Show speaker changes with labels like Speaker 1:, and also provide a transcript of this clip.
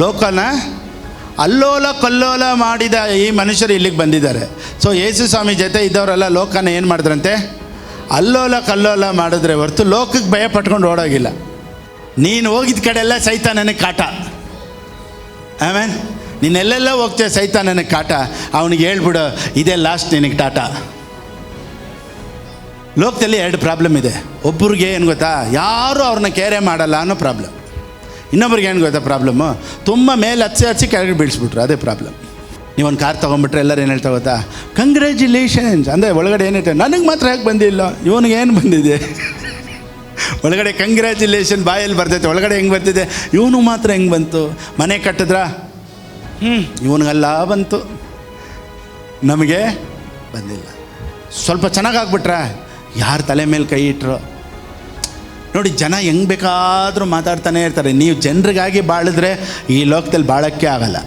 Speaker 1: ಲೋಕನ ಅಲ್ಲೋಲ ಕಲ್ಲೋಲ ಮಾಡಿದ ಈ ಮನುಷ್ಯರು ಇಲ್ಲಿಗೆ ಬಂದಿದ್ದಾರೆ. ಸೊ ಯೇಸು ಸ್ವಾಮಿ ಜೊತೆ ಇದ್ದವರೆಲ್ಲ ಲೋಕನ ಏನು ಮಾಡಿದ್ರಂತೆ? ಅಲ್ಲೋಲ ಕಲ್ಲೋಲ ಮಾಡಿದ್ರೆ ಹೊರತು ಲೋಕಕ್ಕೆ ಭಯ ಪಟ್ಕೊಂಡು ಓಡೋಗಿಲ್ಲ. ನೀನು ಹೋಗಿದ್ದ ಕಡೆ ಎಲ್ಲ ಸೈತಾನನಿಗೆ ಕಾಟ. ಆಮೇಲೆ ನೀನೆಲ್ಲೆಲ್ಲ ಹೋಗ್ತೇವೆ ಸೈತಾನನಿಗೆ ಕಾಟ. ಅವನಿಗೆ ಹೇಳ್ಬಿಡು, ಇದೇ ಲಾಸ್ಟ್ ನಿನಗೆ ಟಾಟಾ. ಲೋಕದಲ್ಲಿ 2 ಪ್ರಾಬ್ಲಮ್ ಇದೆ. ಒಬ್ಬರಿಗೆ ಏನು ಗೊತ್ತಾ, ಯಾರೂ ಅವ್ರನ್ನ ಕೇರೆ ಮಾಡಲ್ಲ ಅನ್ನೋ ಪ್ರಾಬ್ಲಮ್. ಇನ್ನೊಬ್ರಿಗೆ ಏನು ಗೊತ್ತಾ ಪ್ರಾಬ್ಲಮ್ಮು, ತುಂಬ ಮೇಲೆ ಹಚ್ಚಿ ಕೆಳಗೆ ಬೀಳಿಸ್ಬಿಟ್ರು, ಅದೇ ಪ್ರಾಬ್ಲಮ್. ನೀವೊಂದು ಕಾರ್ ತೊಗೊಂಡ್ಬಿಟ್ರೆ ಎಲ್ಲರೂ ಏನು ಹೇಳ್ತಾ ಗೊತ್ತಾ, ಕಂಗ್ರ್ಯಾಚುಲೇಷನ್ಸ್ ಅಂದರೆ ಒಳಗಡೆ ಏನೈತೆ, ನನಗೆ ಮಾತ್ರ ಯಾಕೆ ಬಂದಿಲ್ಲ, ಇವನಿಗೆ ಏನು ಬಂದಿದೆ? ಒಳಗಡೆ ಕಂಗ್ರ್ಯಾಚುಲೇಷನ್ ಬಾಯಲ್ಲಿ ಬರ್ತೈತೆ, ಒಳಗಡೆ ಹೆಂಗೆ ಬರ್ತಿದೆ, ಇವನು ಮಾತ್ರ ಹೆಂಗೆ ಬಂತು? ಮನೆ ಕಟ್ಟಿದ್ರಾ? ಇವನಿಗೆಲ್ಲ ಬಂತು, ನಮಗೆ ಬಂದಿಲ್ಲ. ಸ್ವಲ್ಪ ಚೆನ್ನಾಗಾಗ್ಬಿಟ್ರ, ಯಾರು ತಲೆ ಮೇಲೆ ಕೈ ಇಟ್ಟರು? ನೋಡಿ, ಜನ ಹೆಂಗೆ ಬೇಕಾದರೂ ಮಾತಾಡ್ತಾನೆ ಇರ್ತಾರೆ. ನೀವು ಜನರಿಗಾಗಿ ಬಾಳಿದ್ರೆ ಈ ಲೋಕದಲ್ಲಿ ಬಾಳೋಕ್ಕೆ ಆಗಲ್ಲ.